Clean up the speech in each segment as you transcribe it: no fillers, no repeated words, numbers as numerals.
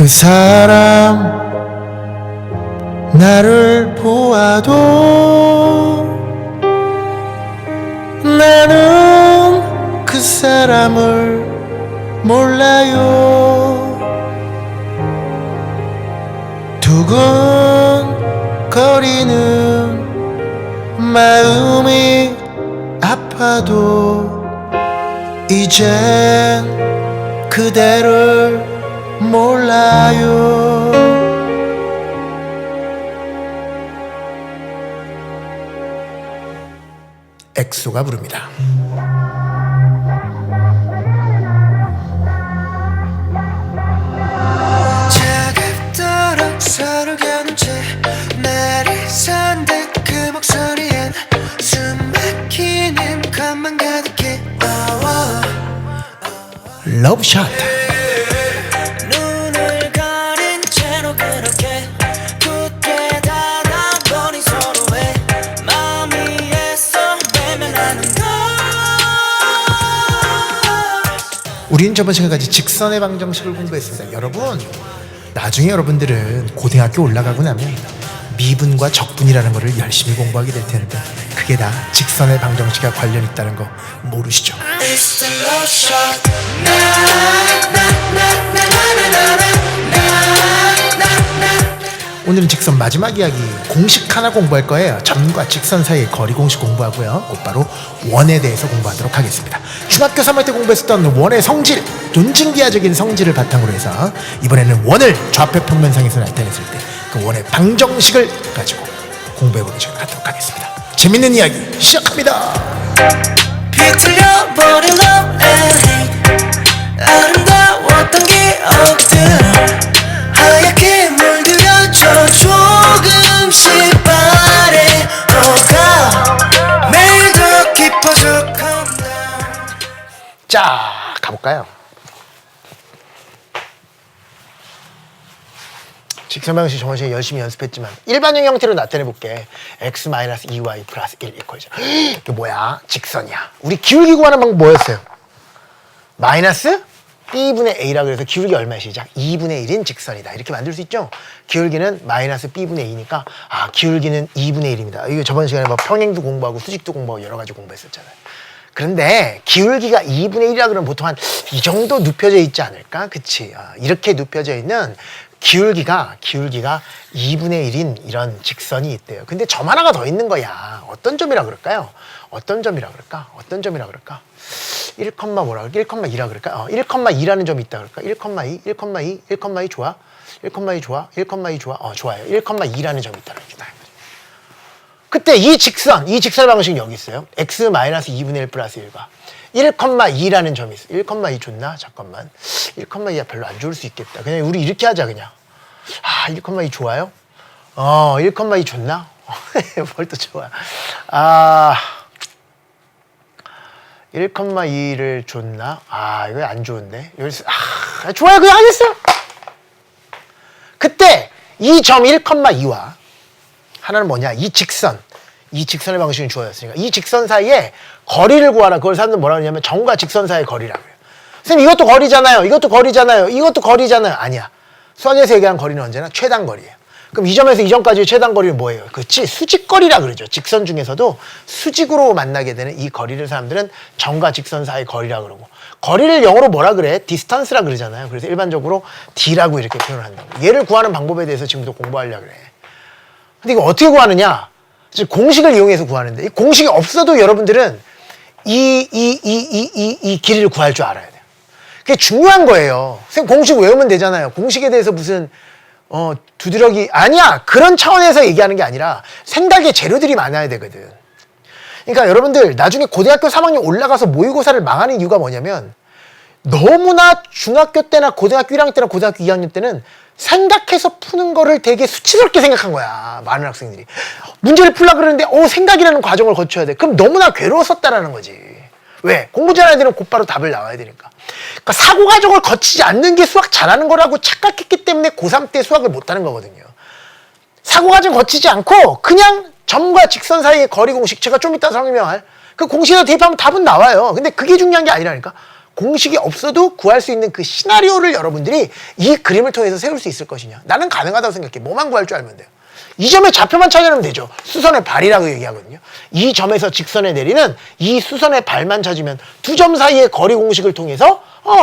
그 사람 나를 보아도 나는 그 사람을 몰라요. 두근거리는 마음이 아파도 이젠 그대를 몰라요. 엑소가 부릅니다. 차갑도록 서로 겨눈 채 말이 선듯 그 목소리엔 숨 막히는 것만 가득해. 러브샷. 눈을 가린 채로 그렇게 굳게 닫아버린 서로의 마음 위에서 외면하는 것. 우리는 저번 시간까지 직선의 방정식을 공부했습니다. 여러분, 나중에 여러분들은 고등학교 올라가고 나면 미분과 적분이라는 것을 열심히 공부하게 될 텐데 그게 다 직선의 방정식과 관련 있다는 거 모르시죠? It's the love shot. 오늘은 직선 마지막 이야기 공식 하나 공부할 거예요. 점과 직선 사이의 거리 공식 공부하고요. 곧바로 원에 대해서 공부하도록 하겠습니다. 중학교 3학년 때 공부했었던 원의 성질, 존칭기하적인 성질을 바탕으로 해서 이번에는 원을 좌표 평면상에서 나타냈을 때 그 원의 방정식을 가지고 공부해보는 시간 갖도록 하겠습니다. 재밌는 이야기 시작합니다. 비틀려버린 love and hate. 아름다웠던 기억들 하얗게 물들여져 조금씩 바래어가 매일 더 깊어져 come down. 자, 가볼까요? 직선 방식 저번 시간에 열심히 연습했지만 일반형 형태로 나타내볼게. x-2y 플러스 1 이퀄이죠. 이게 뭐야? 직선이야. 우리 기울기 구하는 방법 뭐였어요? 마이너스 b분의 a라 그래서 기울기 얼마 시작? 2분의 1인 직선이다. 이렇게 만들 수 있죠? 기울기는 마이너스 b분의 2니까 기울기는 2분의 1입니다. 이거 저번 시간에 뭐 평행도 공부하고 수직도 공부하고 여러 가지 공부했었잖아요. 그런데 기울기가 2분의 1이라 그러면 보통 한 이 정도 눕혀져 있지 않을까? 그치? 이렇게 눕혀져 있는 기울기가 2분의 1인 이런 직선이 있대요. 근데 점 하나가 더 있는 거야. 어떤 점이라 그럴까요? 어떤 점이라 그럴까? 1, 뭐라 그럴까? 1,2라 그럴까? 1,2라는 점이 있다 그럴까? 1,2, 1,2, 1,2 좋아? 1,2 좋아? 1,2 좋아? 좋아요. 1,2라는 점이 있다 그럽니다. 그때 이 직선의 방식이 여기 있어요. x-2분의 1 플러스 1과 1,2라는 점이 있어. 1,2 좋나? 잠깐만. 1,2야 별로 안 좋을 수 있겠다. 그냥 우리 이렇게 하자 그냥. 1,2 좋아요? 1,2 좋나? 뭘 또 좋아. 1,2를 줬나? 이거 안 좋은데. 여기서 좋아요. 그냥 하겠어요. 그때 이 점 1,2와 하나는 뭐냐? 이 직선의 방식이 주어졌으니까 이 직선 사이에 거리를 구하라. 그걸 사람들 뭐라 그러냐면 점과 직선 사이의 거리라고 해요. 선생님 이것도 거리잖아요. 이것도 거리잖아요. 이것도 거리잖아요. 아니야. 수학에서 얘기하는 거리는 언제나 최단거리예요. 그럼 이 점에서 이 점까지의 최단거리는 뭐예요? 그렇지? 수직거리라 그러죠. 직선 중에서도 수직으로 만나게 되는 이 거리를 사람들은 점과 직선 사이의 거리라 그러고, 거리를 영어로 뭐라 그래? 디스턴스라 그러잖아요. 그래서 일반적으로 D라고 이렇게 표현을 한다고. 얘를 구하는 방법에 대해서 지금부터 공부하려고 그래. 근데 이거 어떻게 구하느냐? 공식을 이용해서 구하는데, 이 공식이 없어도 여러분들은 이 길이를 구할 줄 알아야 돼요. 그게 중요한 거예요. 선생님 공식 외우면 되잖아요. 공식에 대해서 무슨 두드러기 아니야. 그런 차원에서 얘기하는 게 아니라 생각의 재료들이 많아야 되거든. 그러니까 여러분들 나중에 고등학교 3학년 올라가서 모의고사를 망하는 이유가 뭐냐면, 너무나 중학교 때나 고등학교 1학년 때나 고등학교 2학년 때는 생각해서 푸는 거를 되게 수치스럽게 생각한 거야. 많은 학생들이 문제를 풀려고 그러는데 생각이라는 과정을 거쳐야 돼. 그럼 너무나 괴로웠었다라는 거지. 왜? 공부 잘하는 애들은 곧바로 답을 나와야 되니까. 그러니까 사고 과정을 거치지 않는 게 수학 잘하는 거라고 착각했기 때문에 고3 때 수학을 못하는 거거든요. 사고 과정 거치지 않고 그냥 점과 직선 사이의 거리 공식, 제가 좀 이따 설명할 그 공식에서 대입하면 답은 나와요. 근데 그게 중요한 게 아니라니까. 공식이 없어도 구할 수 있는 그 시나리오를 여러분들이 이 그림을 통해서 세울 수 있을 것이냐. 나는 가능하다고 생각해. 뭐만 구할 줄 알면 돼요. 이 점의 좌표만 찾으면 되죠. 수선의 발이라고 얘기하거든요. 이 점에서 직선에 내리는 이 수선의 발만 찾으면 두 점 사이의 거리 공식을 통해서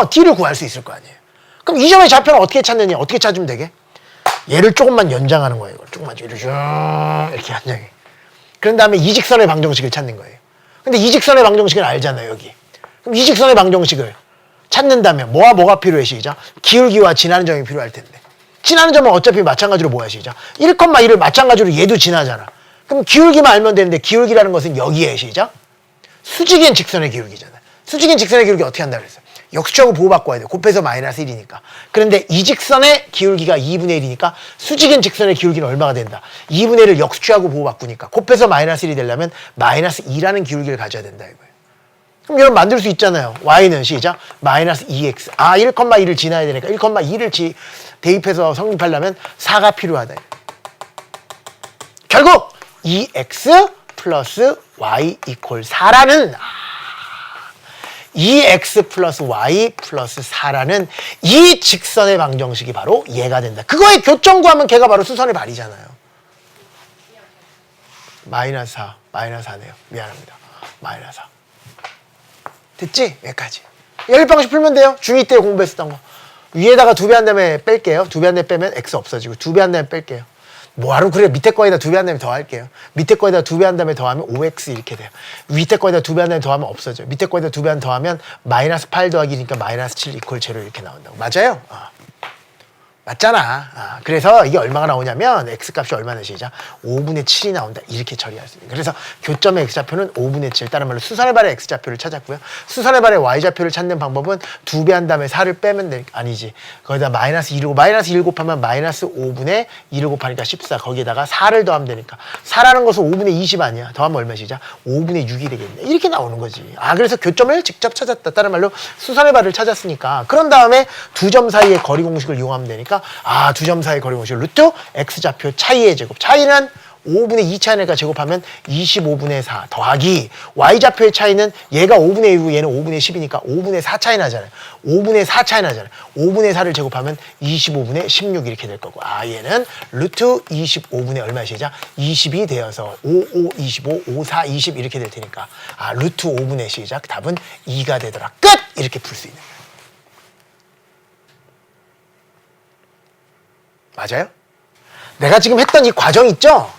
D를 구할 수 있을 거 아니에요. 그럼 이 점의 좌표는 어떻게 찾느냐? 어떻게 찾으면 되게? 얘를 조금만 연장하는 거예요. 이걸 조금만 이렇게 연장해. 그런 다음에 이 직선의 방정식을 찾는 거예요. 근데 이 직선의 방정식은 알잖아요, 여기. 그럼 이 직선의 방정식을 찾는다면 뭐가 필요해, 시작? 기울기와 지나는 점이 필요할 텐데. 지나는 점은 어차피 마찬가지로 뭐야, 시작? 1,1을 마찬가지로 얘도 지나잖아. 그럼 기울기만 알면 되는데 기울기라는 것은 여기에, 시작? 수직인 직선의 기울기잖아. 수직인 직선의 기울기 어떻게 한다 그랬어요? 역수하고 보호받고 야 돼. 곱해서 마이너스 1이니까. 그런데 이 직선의 기울기가 2분의 1이니까 수직인 직선의 기울기는 얼마가 된다? 2분의 1을 역수하고 보호받고니까. 곱해서 마이너스 1이 되려면 마이너스 2라는 기울기를 가져야 된다 이거예요. 그럼 여러분 만들 수 있잖아요. y는 시작. 마이너스 2x. 1,2를 지나야 되니까 1,2를 대입해서 성립하려면 4가 필요하다. 결국 2x 플러스 y 이퀄 4라는 2x 플러스 y 플러스 4라는 이 직선의 방정식이 바로 얘가 된다. 그거의 교점 구하면 걔가 바로 수선의 발이잖아요. 마이너스 4. 마이너스 4네요. 미안합니다. 마이너스 4. 됐지? 여기까지. 연립방식 풀면 돼요. 중2 때 공부했었던 거. 위에다가 2배 한 다음에 뺄게요. 2배 한 다음에 빼면 x 없어지고 2배 한 다음에 뺄게요. 뭐하러 그래. 밑에 거에다 2배 한 다음에 더할게요. 밑에 거에다 2배 한 다음에 더하면 5x 이렇게 돼요. 밑에 거에다 2배 한 다음에 더하면 없어져요. 밑에 거에다 2배 한 더하면 마이너스 8 더하기니까 마이너스 7 이퀄 0 이렇게 나온다고. 맞아요? 맞잖아. 그래서 이게 얼마가 나오냐면 x값이 얼마나 시작? 5분의 7이 나온다. 이렇게 처리할 수 있는. 그래서 교점의 x좌표는 5분의 7. 다른 말로 수선의 발의 x좌표를 찾았고요. 수선의 발의 y좌표를 찾는 방법은 2배 한 다음에 4를 빼면 아니지. 거기다 마이너스 2를 마이너스 1을 곱하면 마이너스 5분의 2를 곱하니까 14. 거기에다가 4를 더하면 되니까. 4라는 것은 5분의 20 아니야. 더하면 얼마 시작? 5분의 6이 되겠네. 이렇게 나오는 거지. 그래서 교점을 직접 찾았다. 다른 말로 수선의 발을 찾았으니까. 그런 다음에 두 점 사이의 거리 공식을 이용하면 되니까 두 점 사이 거리 공식 루트 x좌표 차이의 제곱. 차이는 5분의 2 차이니까 제곱하면 25분의 4 더하기 y좌표의 차이는 얘가 5분의 1이고 얘는 5분의 10이니까 5분의 4 차이 나잖아요. 5분의 4 차이 나잖아요. 5분의 4를 제곱하면 25분의 16 이렇게 될 거고 얘는 루트 25분의 얼마 시작? 20이 되어서 5, 25, 5, 4, 20 이렇게 될 테니까 루트 5분의 시작. 답은 2가 되더라. 끝! 이렇게 풀 수 있는 거예요. 맞아요? 내가 지금 했던 이 과정 있죠?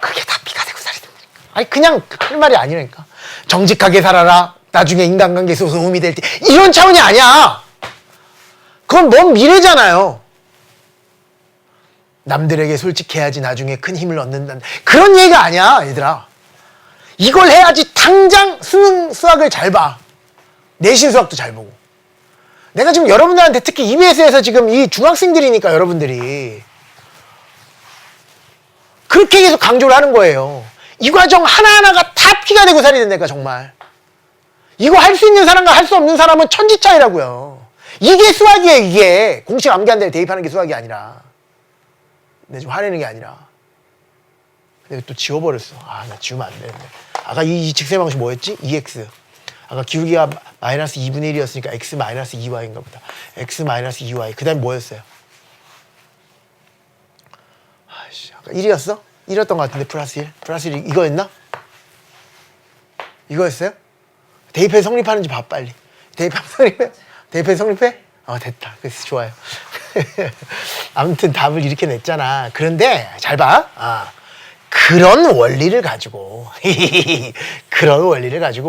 그게 다 피가 되고 살이 된다니까. 그냥 할 말이 아니라니까. 정직하게 살아라. 나중에 인간관계에서 도움이 될 때. 이런 차원이 아니야. 그건 먼 미래잖아요. 남들에게 솔직해야지 나중에 큰 힘을 얻는다. 그런 얘기가 아니야, 얘들아. 이걸 해야지 당장 수능 수학을 잘 봐. 내신 수학도 잘 보고. 내가 지금 여러분들한테 특히 EBS에서 지금 이 중학생들이니까 여러분들이 그렇게 계속 강조를 하는 거예요. 이 과정 하나하나가 다 피가 되고 살이 된다니까 정말. 이거 할 수 있는 사람과 할 수 없는 사람은 천지 차이라고요. 이게 수학이에요. 이게 공식 암기한 데를 대입하는 게 수학이 아니라. 근데 좀 화내는 게 아니라. 근데 또 지워버렸어. 나 지우면 안 되는데. 아까 이 직선의 방식 뭐였지? 2x. 아까 기울기가 마이너스 2분의 1이었으니까 x 마이너스 2y인가 보다. x 마이너스 2y. 그 다음에 뭐였어요? 아까 1이었어? 1이었던 것 같은데 플러스 1? 플러스 1 이거였나? 이거였어요? 대입해서 성립하는지 봐 빨리. 대입하면 성립해? 대입해서 성립해? 됐다. 그래서 좋아요. 아무튼 답을 이렇게 냈잖아. 그런데 잘 봐. 그런 원리를 가지고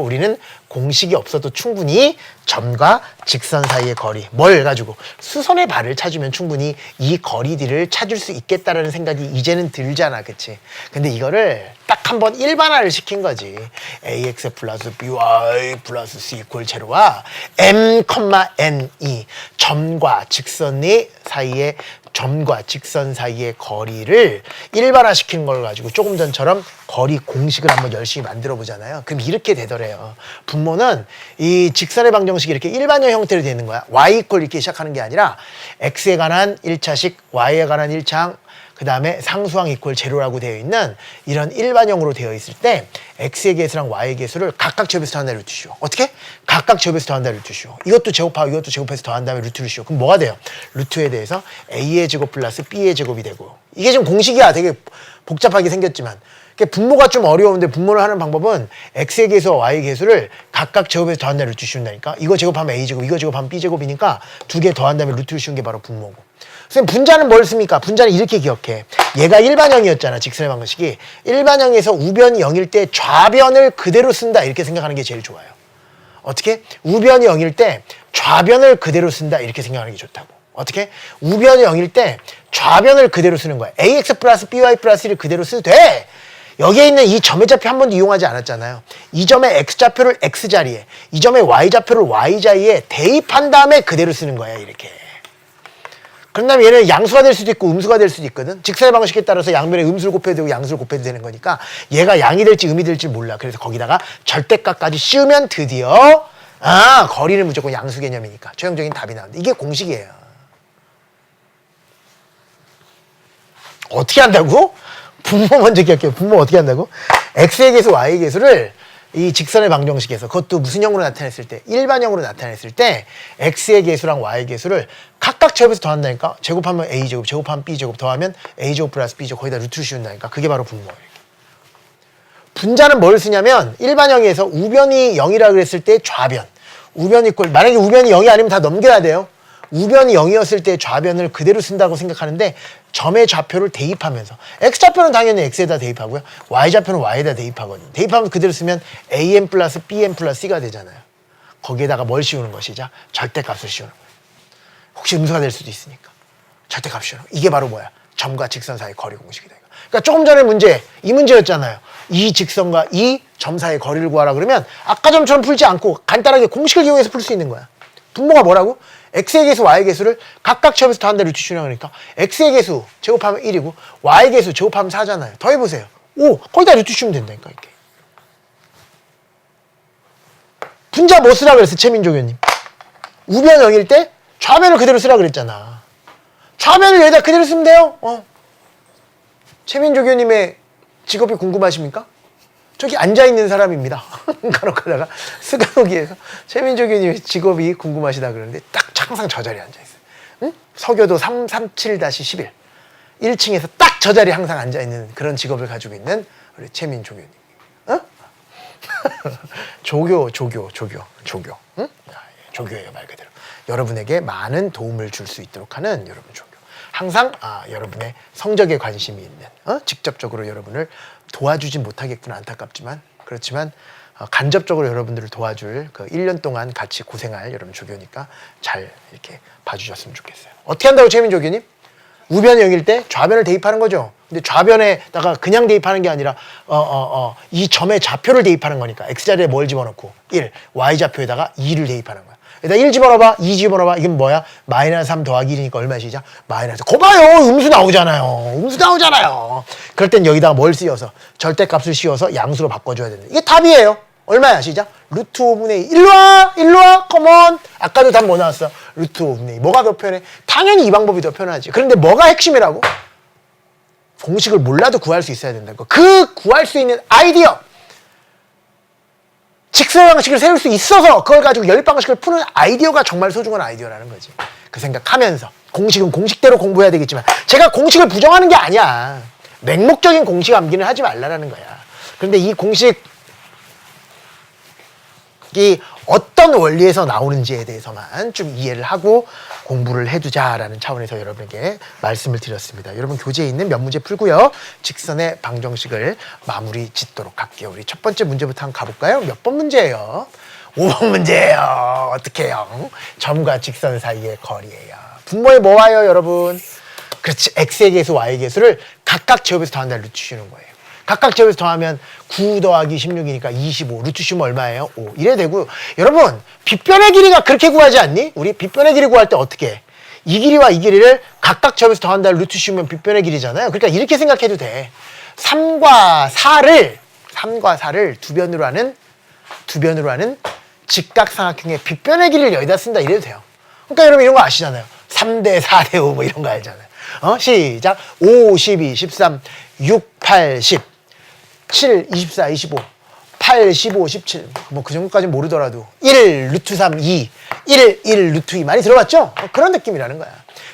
우리는 공식이 없어도 충분히 점과 직선 사이의 거리 뭘 가지고 수선의 발을 찾으면 충분히 이 거리들을 찾을 수 있겠다라는 생각이 이제는 들잖아. 그치? 근데 이거를 딱 한번 일반화를 시킨 거지. ax 플러스 by 플러스 c 이퀄 제로와 m, n이 점과 직선 사이의 거리를 일반화시키는 걸 가지고 조금 전처럼 거리 공식을 한번 열심히 만들어 보잖아요. 그럼 이렇게 되더래요. 분모는 이 직선의 방정식이 이렇게 일반형 형태로 되는 거야. y 이퀄 이렇게 시작하는 게 아니라 x에 관한 1차식, y에 관한 1차항, 그 그 다음에 상수항 이퀄 제로라고 되어 있는 이런 일반형으로 되어 있을 때 x의 개수랑 y의 개수를 각각 제곱해서 더한 다음에 루트 씌워. 어떻게? 각각 제곱해서 더한 다음에 루트 씌워. 이것도 제곱하고 이것도 제곱해서 더한 다음에 루트를 씌워. 그럼 뭐가 돼요? 루트에 대해서 a의 제곱 플러스 b의 제곱이 되고, 이게 지금 공식이야. 되게 복잡하게 생겼지만 분모가 좀 어려운데 분모를 하는 방법은 x의 개수와 y의 개수를 각각 제곱해서 더한 다음에 루트 씌운다니까. 이거 제곱하면 a제곱, 이거 제곱하면 b제곱이니까 두 개 더한 다음에 루트를 씌운 게 바로 분모고. 선생님, 분자는 뭘 씁니까? 분자는 이렇게 기억해. 얘가 일반형이었잖아, 직선의 방정식이. 일반형에서 우변이 0일 때 좌변을 그대로 쓴다, 이렇게 생각하는 게 제일 좋아요. 어떻게? 우변이 0일 때 좌변을 그대로 쓴다, 이렇게 생각하는 게 좋다고. 어떻게? 우변이 0일 때 좌변을 그대로 쓰는 거야. ax 플러스 by 플러스 1을 그대로 써도 돼. 여기에 있는 이 점의 좌표 한 번도 이용하지 않았잖아요. 이 점의 x좌표를 x자리에, 이 점의 y좌표를 y자리에 대입한 다음에 그대로 쓰는 거야, 이렇게. 그런 다음에 얘는 양수가 될 수도 있고 음수가 될 수도 있거든. 직선의 방식에 따라서 양변에 음수를 곱해도 되고 양수를 곱해도 되는 거니까 얘가 양이 될지 음이 될지 몰라. 그래서 거기다가 절대값까지 씌우면 드디어 거리는 무조건 양수 개념이니까 최종적인 답이 나온다. 이게 공식이에요. 어떻게 한다고? 분모 먼저 기억해요. 분모 어떻게 한다고? x의 개수, y의 개수를 이 직선의 방정식에서, 그것도 무슨 형으로 나타냈을 때? 일반형으로 나타냈을 때 x의 개수랑 y의 개수를 각각 제곱해서 더한다니까. 제곱하면 a제곱, 제곱하면 b제곱, 더하면 a제곱 플러스 b제곱, 거기다 루트를 씌운다니까. 그게 바로 분모예요. 분자는 뭘 쓰냐면 일반형에서 우변이 0이라 그랬을 때 좌변, 우변 이꼴, 만약에 우변이 0이 아니면 다 넘겨야 돼요. 우변이 0이었을 때 좌변을 그대로 쓴다고 생각하는데 점의 좌표를 대입하면서, x좌표는 당연히 x에다 대입하고요, y좌표는 y에다 대입하거든요. 대입하면 그대로 쓰면 am 플러스 bm 플러스 c가 되잖아요. 거기에다가 뭘 씌우는 것이죠? 절대값을 씌우는 거예요. 혹시 음수가 될 수도 있으니까 절대값 씌우는 거예요. 이게 바로 뭐야? 점과 직선 사이의 거리 공식이다. 그러니까 조금 전에 문제, 이 문제였잖아요. 이 직선과 이 점 사이의 거리를 구하라 그러면 아까 점처럼 풀지 않고 간단하게 공식을 이용해서 풀 수 있는 거야. 분모가 뭐라고? x의 개수, y의 개수를 각각 제곱해서 더한 다음에 루트 씌우라 그러니까 x의 개수 제곱하면 1이고 y의 개수 제곱하면 4잖아요. 더해보세요. 5. 거기다 루트 씌우면 된다니까, 이렇게. 분자 뭐 쓰라 그랬어, 최민조 교님? 우변 0일 때 좌변을 그대로 쓰라 그랬잖아. 좌변을 여기다 그대로 쓰면 돼요. 최민조 교님의 직업이 궁금하십니까? 저기 앉아있는 사람입니다. 간혹 가다가 스가노기에서 최민조 교님의 직업이 궁금하시다 그러는데 딱 항상 저 자리에 앉아있어요. 응? 서교도 337-11 1층에서 딱 저 자리에 항상 앉아있는 그런 직업을 가지고 있는 우리 최민조 교님. 조교. 응? 조교예요, 말 그대로. 여러분에게 많은 도움을 줄 수 있도록 하는 여러분 조교. 항상 여러분의 성적에 관심이 있는, 직접적으로 여러분을 도와주진 못하겠구나, 안타깝지만. 그렇지만 간접적으로 여러분들을 도와줄 그 1년 동안 같이 고생할 여러분 조교니까 잘 이렇게 봐주셨으면 좋겠어요. 어떻게 한다고, 최민조 교님? 우변이 0일 때 좌변을 대입하는 거죠. 근데 좌변에다가 그냥 대입하는 게 아니라 이 점의 좌표를 대입하는 거니까 x자리에 뭘 집어넣고 1, y좌표에다가 2를 대입하는 거야. 일단 1 집어넣어봐, 2 집어넣어봐. 이건 뭐야? 마이너스 3 더하기 1이니까 얼마 시작? 마이너스. 거봐요! 음수 나오잖아요. 음수 나오잖아요. 그럴 땐 여기다가 뭘 씌워서? 절대값을 씌워서 양수로 바꿔줘야 된다. 이게 답이에요. 얼마야, 시작? 루트 5분의 2. 일로 와! 컴온! 아까도 답 뭐 나왔어? 루트 5분의 2. 뭐가 더 편해? 당연히 이 방법이 더 편하지. 그런데 뭐가 핵심이라고? 공식을 몰라도 구할 수 있어야 된다는 거. 그 구할 수 있는 아이디어! 직선 방식을 세울 수 있어서 그걸 가지고 열 방식을 푸는 아이디어가 정말 소중한 아이디어라는 거지. 그 생각하면서 공식은 공식대로 공부해야 되겠지만 제가 공식을 부정하는 게 아니야. 맹목적인 공식 암기는 하지 말라는 거야. 그런데 이 공식이 어떤 원리에서 나오는지에 대해서만 좀 이해를 하고 공부를 해두자라는 차원에서 여러분에게 말씀을 드렸습니다. 여러분 교재에 있는 몇 문제 풀고요. 직선의 방정식을 마무리 짓도록 할게요. 우리 첫 번째 문제부터 한번 가볼까요? 몇 번 문제예요? 5번 문제예요. 어떻게 해요? 점과 직선 사이의 거리예요. 분모에 뭐 와요, 여러분? 그렇지. x의 개수, y의 개수를 각각 제곱해서 더한다 루트 씌우는 거예요. 각각 제곱해서 더하면 9 더하기 16이니까 25. 루트 씌우면 얼마예요? 5. 이래 되고, 여러분 빗변의 길이가 그렇게 구하지 않니? 우리 빗변의 길이 구할 때 어떻게 해? 이 길이와 이 길이를 각각 제곱해서 더한다 루트 씌우면 빗변의 길이잖아요. 그러니까 이렇게 생각해도 돼. 3과 4를 두 변으로 하는 직각삼각형의 빗변의 길이를 여기다 쓴다 이래도 돼요. 그러니까 여러분 이런 거 아시잖아요. 3대 4대 5 뭐 이런 거 알잖아요. 시작. 5, 12, 13, 6, 8, 10, 7, 24, 25, 8, 15, 17. 뭐 그 정도까지는 모르더라도 1, 루트 3, 2, 1, 루트 2 많이 들어봤죠? 그런 느낌이라는 거야.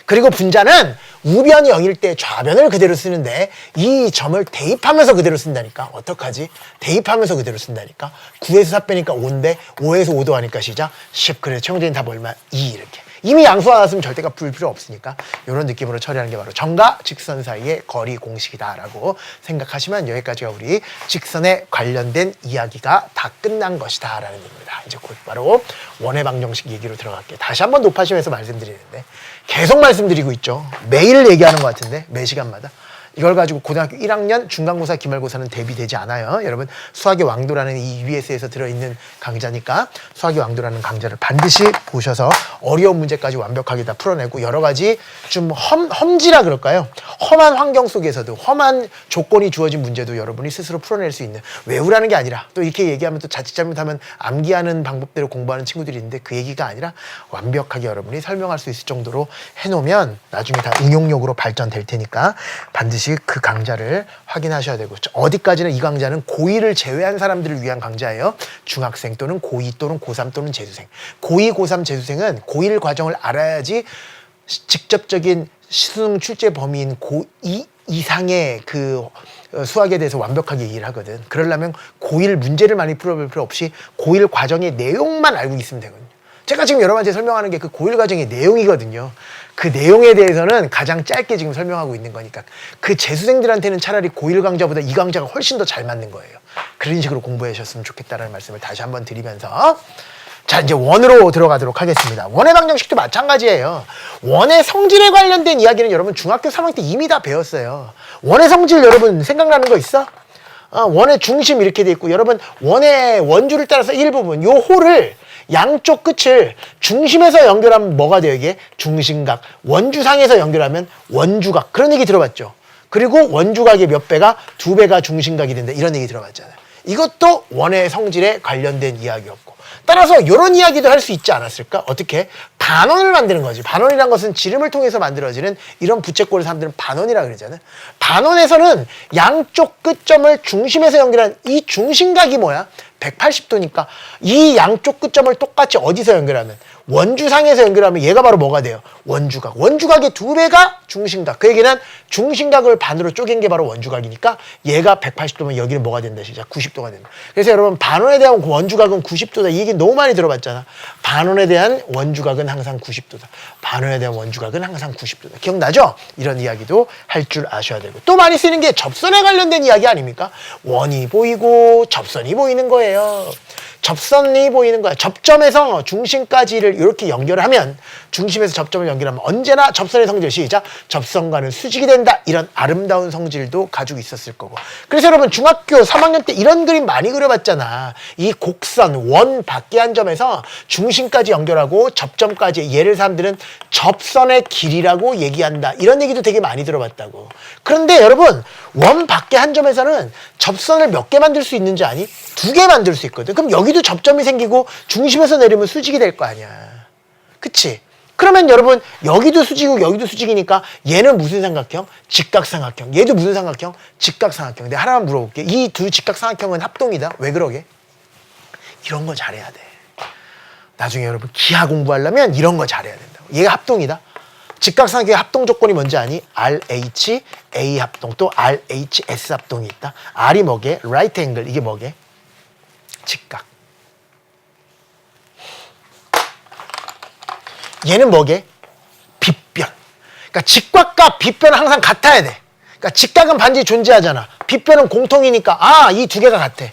그리고 분자는 우변이 0일 때 좌변을 그대로 쓰는데 이 점을 대입하면서 그대로 쓴다니까. 어떡하지? 대입하면서 그대로 쓴다니까. 9에서 4 빼니까 5인데 5에서 5도 하니까 시작. 10. 그래 최종적인 답 얼마? 2 이렇게. 이미 양수 나왔으면 절대값 풀 필요 없으니까 이런 느낌으로 처리하는 게 바로 점과 직선 사이의 거리 공식이다라고 생각하시면 여기까지가 우리 직선에 관련된 이야기가 다 끝난 것이다 라는 얘기입니다. 이제 곧 바로 원의 방정식 얘기로 들어갈게요. 다시 한번 높아심에서 말씀드리는데 계속 말씀드리고 있죠. 매일 얘기하는 것 같은데 매 시간마다. 이걸 가지고 고등학교 1학년 중간고사, 기말고사는 대비되지 않아요. 여러분 수학의 왕도라는 이 US에서 들어있는 강좌니까 수학의 왕도라는 강좌를 반드시 보셔서 어려운 문제까지 완벽하게 다 풀어내고 여러 가지 좀 험지라 그럴까요? 험한 환경 속에서도 험한 조건이 주어진 문제도 여러분이 스스로 풀어낼 수 있는 외우라는 게 아니라 또 이렇게 얘기하면 또 자칫 잘못하면 암기하는 방법대로 공부하는 친구들이 있는데 그 얘기가 아니라 완벽하게 여러분이 설명할 수 있을 정도로 해놓으면 나중에 다 응용력으로 발전될 테니까 반드시 그 강좌를 확인하셔야 되고 어디까지나 이 강좌는 고2를 제외한 사람들을 위한 강좌예요. 중학생 또는 고2 또는 고3 또는 재수생. 고2, 고3 재수생은 고1 과정을 알아야지 직접적인 수능 출제 범위인 고2 이상의 그 수학에 대해서 완벽하게 이해를 하거든. 그러려면 고1 문제를 많이 풀어볼 필요 없이 고1 과정의 내용만 알고 있으면 되거든요. 제가 지금 여러분한테 설명하는 게 그 고1 과정의 내용이거든요. 그 내용에 대해서는 가장 짧게 지금 설명하고 있는 거니까 그 재수생들한테는 차라리 고1 강좌보다 이 강좌가 훨씬 더 잘 맞는 거예요. 그런 식으로 공부하셨으면 좋겠다는 말씀을 다시 한번 드리면서 자 이제 원으로 들어가도록 하겠습니다. 원의 방정식도 마찬가지예요. 원의 성질에 관련된 이야기는 여러분 중학교 3학년 때 이미 다 배웠어요. 원의 성질 여러분 생각나는 거 있어? 원의 중심 이렇게 돼 있고 여러분 원의 원주를 따라서 일부분 요 호를 양쪽 끝을 중심에서 연결하면 뭐가 돼요 이게? 중심각. 원주상에서 연결하면 원주각. 그런 얘기 들어봤죠? 그리고 원주각의 몇 배가? 2배가 중심각이 된다. 이런 얘기 들어봤잖아요. 이것도 원의 성질에 관련된 이야기였고 따라서 이런 이야기도 할 수 있지 않았을까? 어떻게? 반원을 만드는 거지. 반원이란 것은 지름을 통해서 만들어지는 이런 부채꼴을 사람들은 반원이라 그러잖아요. 반원에서는 양쪽 끝점을 중심에서 연결한 이 중심각이 뭐야? 180도니까 이 양쪽 끝점을 똑같이 어디서 연결하면? 원주상에서 연결하면 얘가 바로 뭐가 돼요? 원주각. 원주각의 2배가 중심각. 그 얘기는 중심각을 반으로 쪼갠 게 바로 원주각이니까 얘가 180도면 여기는 뭐가 된다? 시작. 90도가 된다. 그래서 여러분 반원에 대한 원주각은 90도다. 이 얘기 너무 많이 들어봤잖아. 반원에 대한 원주각은 항상 90도다. 반원에 대한 원주각은 항상 90도다. 기억나죠? 이런 이야기도 할 줄 아셔야 되고 또 많이 쓰는 게 접선에 관련된 이야기 아닙니까? 원이 보이고 접선이 보이는 거예요. 접선이 보이는 거야. 접점에서 중심까지를 이렇게 연결하면 중심에서 접점을 연결하면 언제나 접선의 성질 시작. 접선과는 수직이 된다. 이런 아름다운 성질도 가지고 있었을 거고. 그래서 여러분 중학교 3학년 때 이런 그림 많이 그려봤잖아. 이 곡선 원 밖에 한 점에서 중심까지 연결하고 접점까지 얘를 사람들은 접선의 길이라고 얘기한다. 이런 얘기도 되게 많이 들어봤다고. 그런데 여러분 원 밖에 한 점에서는 접선을 몇 개 만들 수 있는지 아니? 2개 만들 수 있거든. 그럼 여기도 접점이 생기고 중심에서 내리면 수직이 될 거 아니야. 그치? 그러면 여러분 여기도 수직이고 여기도 수직이니까 얘는 무슨 삼각형? 직각삼각형. 얘도 무슨 삼각형? 직각삼각형. 내가 하나만 물어볼게. 이 두 직각삼각형은 합동이다. 왜 그러게? 이런 거 잘해야 돼. 나중에 여러분 기하 공부하려면 이런 거 잘해야 된다고. 얘가 합동이다. 직각삼각형의 합동 조건이 뭔지 아니? RH, A 합동 또 RHS 합동이 있다. R이 뭐게? Right angle. 이게 뭐게? 직각. 얘는 뭐게? 빗변. 그러니까 직각과 빗변은 항상 같아야 돼. 그러니까 직각은 반드시 존재하잖아. 빗변은 공통이니까 이 2개가 같아.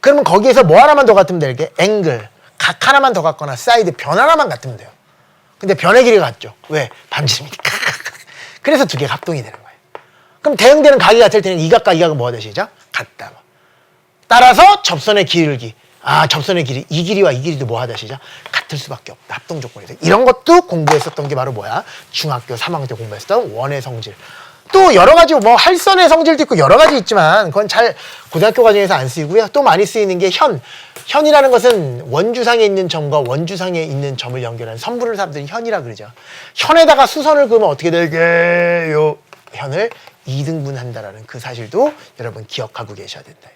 그러면 거기에서 뭐 하나만 더 같으면 되게? 앵글. 각 하나만 더 같거나 사이드 변 하나만 같으면 돼요. 근데 변의 길이가 같죠. 왜? 반지름이니까. 그래서 2개가 합동이 되는 거예요. 그럼 대응되는 각이 같을 때는 이 각과 이 각은 뭐가 되시죠? 같다. 따라서 접선의 길이. 접선의 길이. 이 길이와 이 길이도 뭐 하다 시작? 같을 수밖에 없다. 합동 조건에서. 이런 것도 공부했었던 게 바로 뭐야? 중학교 3학년 때 공부했었던 원의 성질. 또 여러 가지 뭐 할선의 성질도 있고 여러 가지 있지만 그건 잘 고등학교 과정에서 안 쓰이고요. 또 많이 쓰이는 게 현. 현이라는 것은 원주상에 있는 점과 원주상에 있는 점을 연결하는 선분을 사람들이 현이라 그러죠. 현에다가 수선을 그으면 어떻게 될게요? 현을 2등분한다라는 그 사실도 여러분 기억하고 계셔야 된다.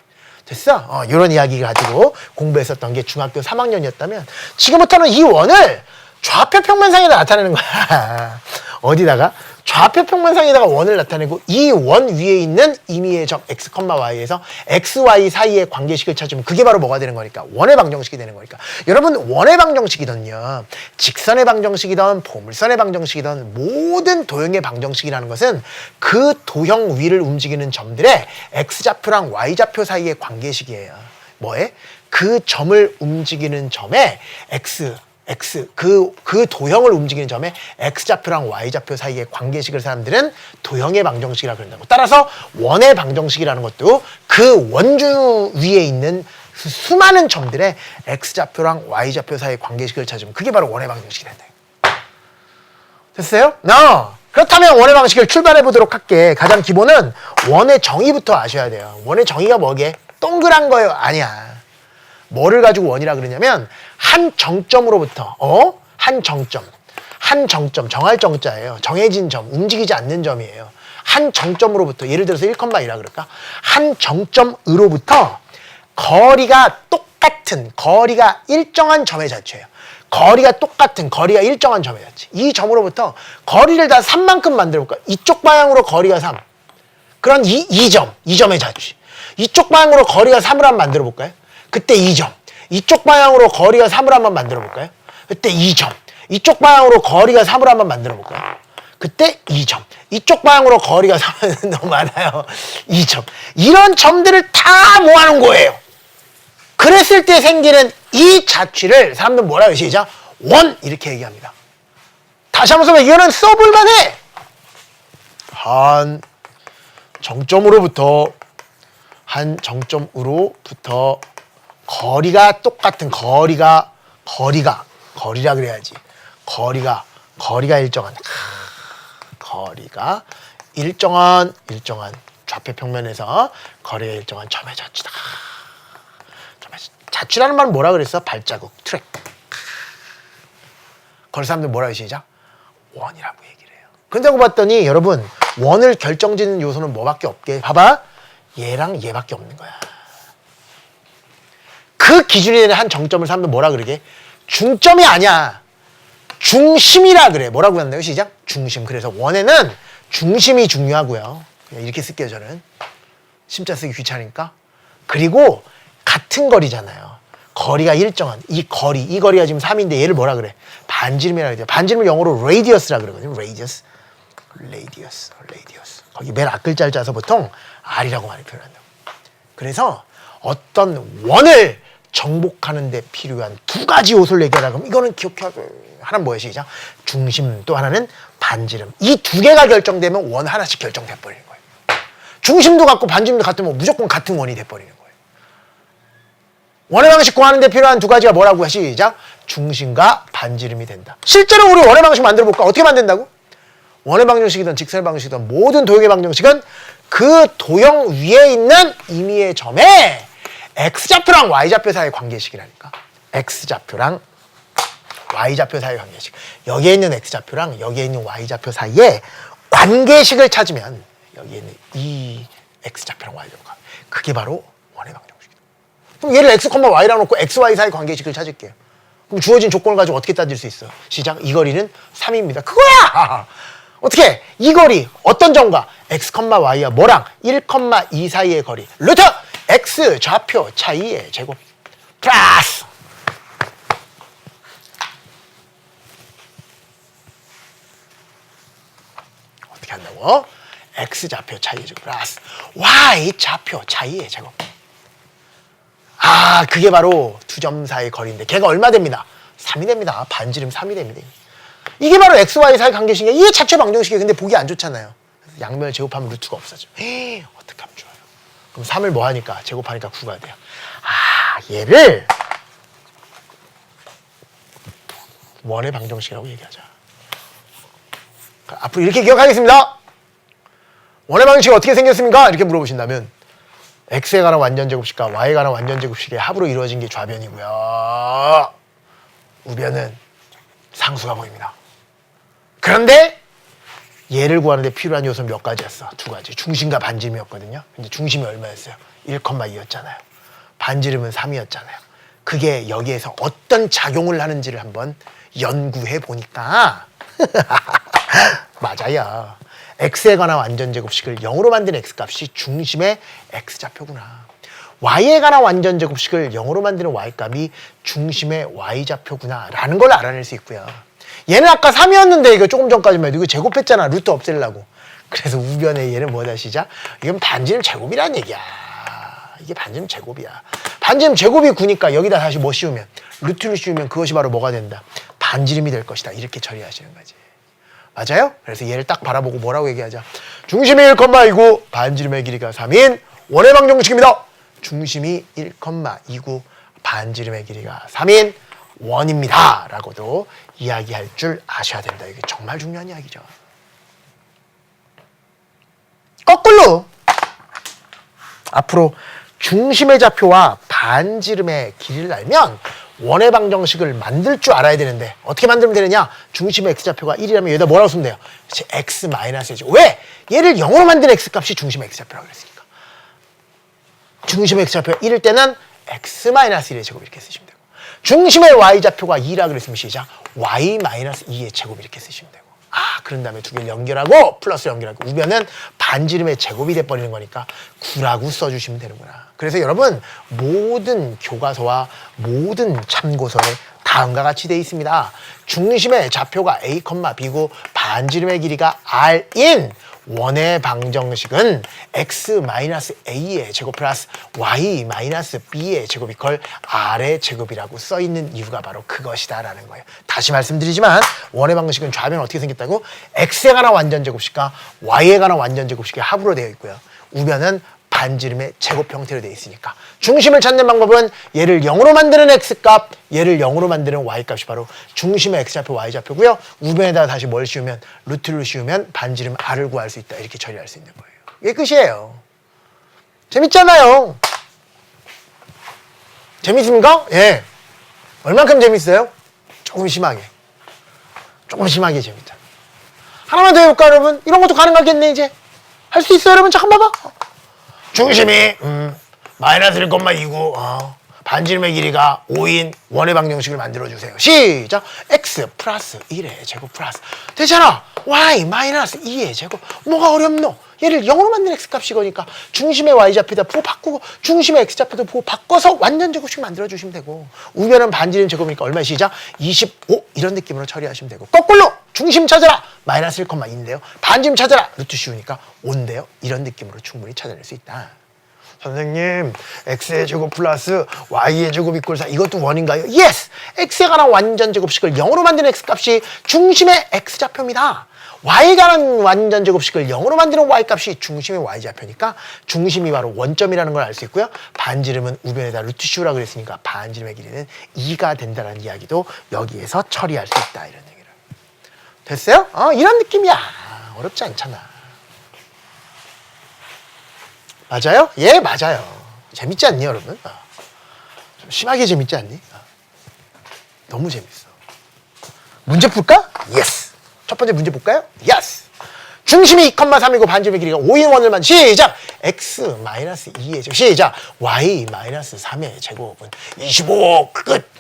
됐어? 이런 이야기 가지고 공부했었던 게 중학교 3학년이었다면 지금부터는 이 원을 좌표 평면상에다 나타내는 거야. 어디다가? 좌표 평면상에다가 원을 나타내고 이 원 위에 있는 임의의 점 x, y에서 x, y 사이의 관계식을 찾으면 그게 바로 뭐가 되는 거니까? 원의 방정식이 되는 거니까. 여러분 원의 방정식이든요, 직선의 방정식이든 포물선의 방정식이든 모든 도형의 방정식이라는 것은 그 도형 위를 움직이는 점들의 x좌표랑 y좌표 사이의 관계식이에요. 뭐에? 그 점을 움직이는 점에 그 도형을 움직이는 점에 x좌표랑 y좌표 사이의 관계식을 사람들은 도형의 방정식이라 그런다고. 따라서 원의 방정식이라는 것도 그 원주 위에 있는 수많은 점들의 x좌표랑 y좌표 사이의 관계식을 찾으면 그게 바로 원의 방정식이 된다. 됐어요? 그렇다면 원의 방식을 출발해 보도록 할게. 가장 기본은 원의 정의부터 아셔야 돼요. 원의 정의가 뭐게? 동그란 거예요? 아니야. 뭐를 가지고 원이라 그러냐면 한 정점으로부터 한 정점 정할 정자예요. 정해진 점, 움직이지 않는 점이에요. 한 정점으로부터 예를 들어서 1,2라 그럴까? 한 정점으로부터 거리가 똑같은 거리가 일정한 점의 자체예요. 거리가 똑같은 거리가 일정한 점의 자체. 이 점으로부터 거리를 다 3만큼 만들어 볼까? 이쪽 방향으로 거리가 3. 그런 이 점의 자체. 이쪽 방향으로 거리가 3을 한번 만들어 볼까요? 그때 2점. 이쪽 방향으로 거리가 3을 한번 만들어 볼까요? 그때 2점. 이쪽 방향으로 거리가 3을 한번 만들어 볼까요? 그때 2점. 이쪽 방향으로 거리가 3은 너무 많아요. 2점. 이런 점들을 다 모아놓은 거예요. 그랬을 때 생기는 이 자취를 사람들은 뭐라고 시작? 원! 이렇게 얘기합니다. 다시 한번 써봐. 이거는 써볼만해. 한 정점으로부터 거리가 똑같은 거리라 그래야지. 거리가 일정한 좌표 평면에서 거리가 일정한 점의 자취다. 자취라는 말은 뭐라 그랬어? 발자국, 트랙. 그걸 사람들 뭐라고 시작? 원이라고 얘기를 해요. 그런다고 봤더니 여러분 원을 결정짓는 요소는 뭐밖에 없게? 봐봐. 얘랑 얘밖에 없는 거야. 그 기준이 되는 한 정점을 사람들 뭐라 그러게? 중점이 아니야. 중심이라 그래. 뭐라고 한다고 시작? 중심. 그래서 원에는 중심이 중요하고요. 그냥 이렇게 쓸게요, 저는. 심자 쓰기 귀찮으니까. 그리고 같은 거리잖아요. 거리가 일정한 이 거리가 지금 3인데 얘를 뭐라 그래? 반지름이라 그래요. 반지름을 영어로 radius라 그러거든요. radius. 거기 맨 앞글자를 짜서 보통 R이라고 많이 표현한다고. 그래서 어떤 원을 정복하는 데 필요한 두 가지 요소를 얘기하라 그러면 이거는 기억하고 하나는 뭐예요? 시작. 중심, 또 하나는 반지름. 이 두 개가 결정되면 원 하나씩 결정돼 버리는 거예요. 중심도 같고 반지름도 같으면 무조건 같은 원이 돼 버리는 거예요. 원의 방식 구하는 데 필요한 두 가지가 뭐라고 해? 시작. 중심과 반지름이 된다. 실제로 우리 원의 방식 만들어 볼까? 어떻게 만든다고? 원의 방정식이든 직선의 방정식이든 모든 도형의 방정식은 그 도형 위에 있는 임의의 점에 x좌표랑 y좌표 사이의 관계식이라니까. x좌표랑 y좌표 사이의 관계식. 여기에 있는 x좌표랑 여기에 있는 y좌표 사이의 관계식을 찾으면 여기에 있는 이 x좌표랑 y좌표가 그게 바로 원의 방정식이다. 그럼 얘를 x, y라고 놓고 x, y 사이의 관계식을 찾을게요. 그럼 주어진 조건을 가지고 어떻게 따질 수 있어? 시작. 이 거리는 3입니다. 그거야! 어떻게? 이 거리 어떤 점과 x, y와 뭐랑 1, 2 사이의 거리 루트 x 좌표 차이의 제곱 플러스 어떻게 한다고? x 좌표 차이의 제곱 플러스 y 좌표 차이의 제곱. 그게 바로 두 점 사이의 거리인데 걔가 얼마 됩니다? 3이 됩니다. 반지름 3이 됩니다. 이게 바로 x, y 사이 관계식이야. 이게 자체 방정식이에요. 근데 보기 안 좋잖아요. 양면을 제곱하면 루트가 없어져. 어떻게 하면 좋아요? 그럼 3을 뭐 하니까? 제곱하니까 9가 돼요. 얘를 원의 방정식이라고 얘기하자. 앞으로 이렇게 기억하겠습니다. 원의 방식이 어떻게 생겼습니까? 이렇게 물어보신다면 x에 관한 완전제곱식과 y에 관한 완전제곱식의 합으로 이루어진 게 좌변이고요. 우변은 상수가 보입니다. 그런데 얘를 구하는데 필요한 요소는 몇 가지였어? 두 가지. 중심과 반지름이었거든요. 근데 중심이 얼마였어요? 1,2였잖아요. 반지름은 3이었잖아요. 그게 여기에서 어떤 작용을 하는지를 한번 연구해 보니까 맞아요. x에 관한 완전제곱식을 0으로 만든 x값이 중심의 x좌표구나. y에 관한 완전제곱식을 0으로 만드는 y값이 중심의 y좌표구나 라는 걸 알아낼 수 있고요. 얘는 아까 3이었는데 이거 조금 전까지만 해도 이거 제곱했잖아. 루트 없애려고. 그래서 우변에 얘는 뭐다 시작? 이건 반지름 제곱이란 얘기야. 이게 반지름 제곱이야. 반지름 제곱이 9니까 여기다 다시 뭐 씌우면 루트를 씌우면 그것이 바로 뭐가 된다? 반지름이 될 것이다. 이렇게 처리하시는 거지. 맞아요? 그래서 얘를 딱 바라보고 뭐라고 얘기하자? 중심이 1,2고 반지름의 길이가 3인 원의 방정식입니다. 중심이 1,2고 반지름의 길이가 3인 원입니다. 라고도 이야기할 줄 아셔야 된다. 이게 정말 중요한 이야기죠. 거꾸로 앞으로 중심의 좌표와 반지름의 길이를 알면 원의 방정식을 만들 줄 알아야 되는데 어떻게 만들면 되느냐? 중심의 x좌표가 1이라면 여기다 뭐라고 쓰면 돼요? 그치, x-1죠. 왜? 얘를 0으로 만든 x값이 중심의 x좌표라고 그랬으니까. 중심의 x좌표가 1일 때는 x-1의 제곱 이렇게 쓰시면 되고 중심의 y좌표가 2라 그랬으면 시작 y-2의 제곱 이렇게 쓰시면 되고 그런 다음에 두 개를 연결하고 플러스 연결하고 우변은 반지름의 제곱이 돼버리는 거니까 9라고 써주시면 되는구나. 그래서 여러분 모든 교과서와 모든 참고서에 다음과 같이 되어 있습니다. 중심의 좌표가 a, b고 반지름의 길이가 r인 원의 방정식은 x-a의 제곱 플러스 y-b의 제곱 이퀄 r의 제곱이라고 써있는 이유가 바로 그것이다 라는 거예요. 다시 말씀드리지만 원의 방정식은 좌변은 어떻게 생겼다고? x에 관한 완전제곱식과 y에 관한 완전제곱식의 합으로 되어 있고요. 우변은 반지름의 제곱 형태로 되어 있으니까 중심을 찾는 방법은 얘를 0으로 만드는 x값, 얘를 0으로 만드는 y값이 바로 중심의 x좌표, y좌표고요. 우변에다가 다시 뭘 씌우면 루트를 씌우면 반지름 r을 구할 수 있다. 이렇게 처리할 수 있는 거예요. 이게 끝이에요. 재밌잖아요. 재밌습니까? 예. 얼만큼 재밌어요? 조금 심하게. 조금 심하게 재밌다. 하나만 더 해볼까 여러분? 이런 것도 가능하겠네 이제. 할 수 있어요 여러분? 잠깐 봐봐. 중심이 마이너스 1,2고 반지름의 길이가 5인 원의 방정식을 만들어주세요. 시작! x 플러스 1의 제곱 플러스 되잖아! y 마이너스 2의 제곱 뭐가 어렵노? 얘를 0으로 만든 x값이거니까 중심의 y좌표에다 부호 바꾸고 중심의 x좌표도 부호 바꿔서 완전 제곱식 만들어주시면 되고 우변은 반지름 제곱이니까 얼마 시작? 25 이런 느낌으로 처리하시면 되고 거꾸로 중심 찾아라! 마이너스 1,2인데요. 반지름 찾아라! 루트 씌우니까 5인데요. 이런 느낌으로 충분히 찾아낼 수 있다. 선생님, x의 제곱 플러스 y의 제곱 이퀄 4 이것도 원인가요? Yes! x에 관한 완전 제곱식을 0으로 만드는 x값이 중심의 x좌표입니다. y에 관한 완전 제곱식을 0으로 만드는 y값이 중심의 y좌표니까 중심이 바로 원점이라는 걸 알 수 있고요. 반지름은 우변에다 루트 씌우라 그랬으니까 반지름의 길이는 2가 된다는 이야기도 여기에서 처리할 수 있다. 이런 얘기를. 됐어요? 이런 느낌이야. 어렵지 않잖아. 맞아요? 예, 맞아요. 재밌지 않니, 여러분? 좀 심하게 재밌지 않니? 너무 재밌어. 문제 풀까? 예스. 첫 번째 문제 볼까요? 예스. 중심이 2,3이고 반지름의 길이가 5인 원을 만 시작! x-2의 제곱 시작! y-3의 제곱은 25 끝!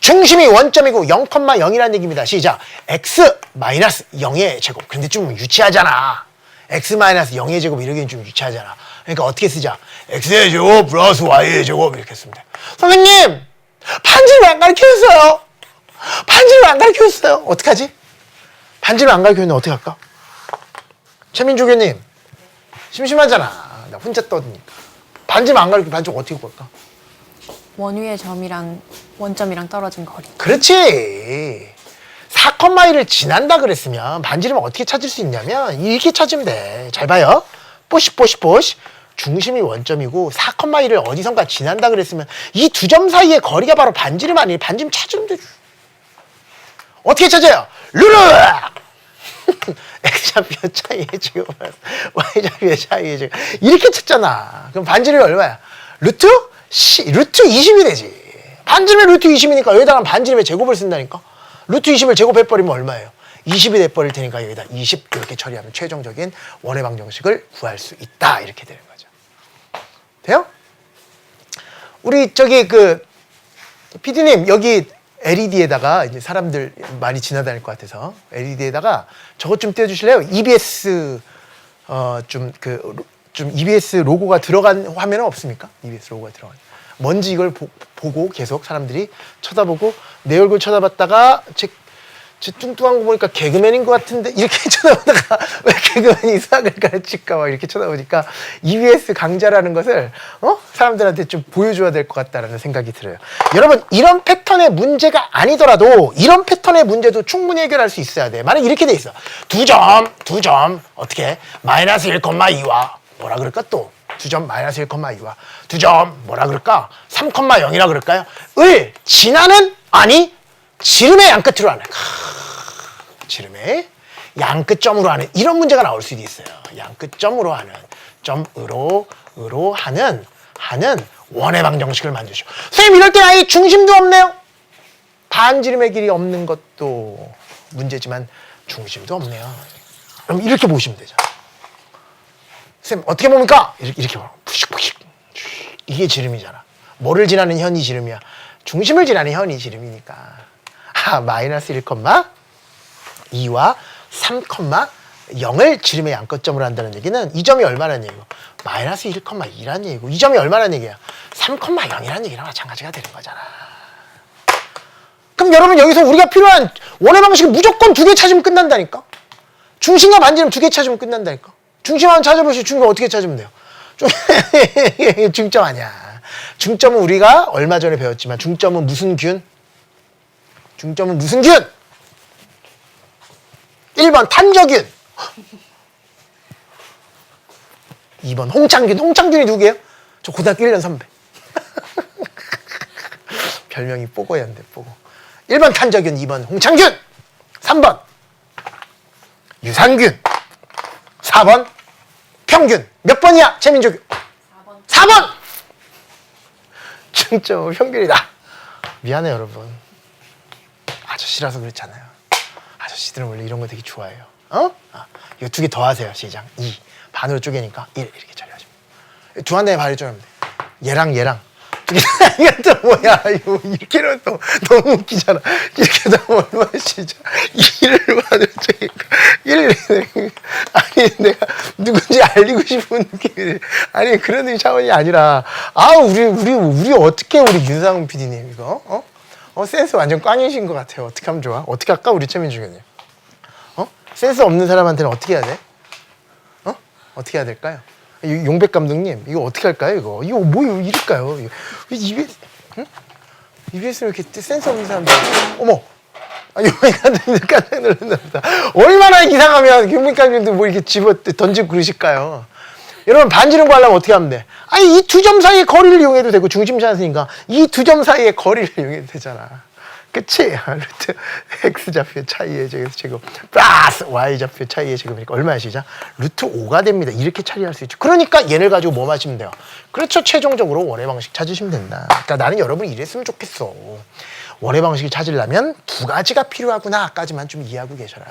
중심이 원점이고 0,0이라는 얘기입니다. 시작! x-0의 제곱. 근데 좀 유치하잖아. x-0의 제곱 이러기엔 좀 유치하잖아. 그러니까 어떻게 쓰자? x의 제곱 플러스 y의 제곱 이렇게 쓰면 돼. 선생님! 반지름 안 가르쳐줬어요. 반지름 안 가르쳐줬어요. 어떡하지? 반지름 안 가르쳐줬는데 어떻게 할까? 최민주 교님 심심하잖아. 나 혼자 떠드니까. 반지름 안 가르쳐 반지름 어떻게 볼까? 원위의 점이랑 원점이랑 떨어진 거리. 그렇지. 4,1을 지난다 그랬으면 반지름을 어떻게 찾을 수 있냐면 이렇게 찾으면 돼. 잘 봐요. 뽀시. 중심이 원점이고 4,1을 어디선가 지난다 그랬으면 이 두 점 사이의 거리가 바로 반지름 아니에요. 반지름 찾으면 되죠. 어떻게 찾아요? 루르! x좌표의 차이의 제곱 y좌표의 차이의 제곱 이렇게 쳤잖아. 그럼 반지름이 얼마야? 루트 20이 되지. 반지름의 루트 20이니까 여기다가 반지름의 제곱을 쓴다니까. 루트 20을 제곱해버리면 얼마예요? 20이 돼버릴 테니까 여기다 20 이렇게 처리하면 최종적인 원의 방정식을 구할 수 있다. 이렇게 되는 거죠. 돼요? 우리 저기 PD님 여기 LED에다가 이제 사람들 많이 지나다닐 것 같아서 LED에다가 저것 좀 띄워주실래요? EBS 좀 EBS 로고가 들어간 화면은 없습니까? EBS 로고가 들어간. 뭔지 이걸 보고 계속 사람들이 쳐다보고 내 얼굴 쳐다봤다가 제 뚱뚱한 거 보니까 개그맨인 것 같은데 이렇게 쳐다보다가 왜 개그맨이 수학을 가르칠까 막 이렇게 쳐다보니까 EBS 강좌라는 것을 사람들한테 좀 보여줘야 될 것 같다라는 생각이 들어요. 여러분 이런 패턴의 문제가 아니더라도 이런 패턴의 문제도 충분히 해결할 수 있어야 돼. 만약 이렇게 돼 있어. 두 점 어떻게 마이너스 1,2와 뭐라 그럴까 또 두 점 마이너스 1,2와 두 점 뭐라 그럴까 3,0이라 그럴까요? 을 지나는 아니 지름의 양끝으로 하는 지름의 양끝점으로 하는 이런 문제가 나올 수도 있어요. 양끝점으로 하는 점으로 하는 원의 방정식을 만드죠. 선생님 이럴 때 아예 중심도 없네요. 반지름의 길이 없는 것도 문제지만 중심도 없네요. 그럼 이렇게 보시면 되죠. 선생님 어떻게 봅니까? 이렇게 보면 푸식푸식 이게 지름이잖아. 뭐를 지나는 현이 지름이야? 중심을 지나는 현이 지름이니까 마이너스 1,2와 3,0을 지름의 양끝점으로 한다는 얘기는 이 점이 얼마라는 얘기고 마이너스 1,2라는 얘기고 이 점이 얼마라는 얘기야? 3,0이라는 얘기랑 마찬가지가 되는 거잖아. 그럼 여러분 여기서 우리가 필요한 원의 방식을 무조건 2개 찾으면 끝난다니까. 중심과 반지름 2개 찾으면 끝난다니까. 중심 한번 찾아보시죠. 중심 어떻게 찾으면 돼요? 중점 아니야. 중점은 우리가 얼마 전에 배웠지만 중점은 무슨 균? 중점은 무슨 균? 1번 탄저균 2번 홍창균. 홍창균이 누구예요? 저 고등학교 1년 선배. 별명이 뽀고였는데 뽀고. 1번 탄저균 2번 홍창균 3번 유산균 4번 평균. 몇 번이야 최민조균? 4번 중점 평균이다. 미안해 여러분. 아저씨라서 그렇잖아요. 아저씨들은 원래 이런 거 되게 좋아해요. 이거 2개 더 하세요. 시작. 2 반으로 쪼개니까 1 이렇게 처리하시면 두 한 대에 반을 쪼개면 돼. 얘랑 이게 또 뭐야? 이거 이렇게 하면 또 너무 웃기잖아. 이렇게 하면 얼마나 시작. 2를 반으로 쪼개니까 1 아니 내가 누군지 알리고 싶은 느낌이 아니 그런 차원이 아니라 우리 어떻게 우리 윤상훈 PD님 이거 센스 완전 꽝이신 것 같아요. 어떻게 하면 좋아? 어떻게 할까? 우리 최민주 교수님. 센스 없는 사람한테는 어떻게 해야 돼? 어떻게 해야 될까요? 용백 감독님, 이거 어떻게 할까요? 이거 뭐 이럴까요? EBS는 이렇게 센스 없는 사람들. 어머! 용백 감독님 깜짝 놀랐다. 얼마나 이상하면 용백 감독님도 뭐 이렇게 던지고 그러실까요? 여러분 반지름 구하려면 어떻게 하면 돼? 아니 이 두 점 사이의 거리를 이용해도 되고 중심 찾았으니까 이 두 점 사이의 거리를 이용해도 되잖아. 그치? 루트 x좌표의 차이의 제곱 플러스 y좌표의 차이의 제곱이니까 얼마야 시작? 루트 5가 됩니다. 이렇게 처리할 수 있죠. 그러니까 얘를 가지고 뭐 하시면 돼요? 그렇죠. 최종적으로 원의 방식 찾으시면 된다. 그러니까 나는 여러분이 이랬으면 좋겠어. 원의 방식을 찾으려면 2가지가 필요하구나까지만 좀 이해하고 계셔라.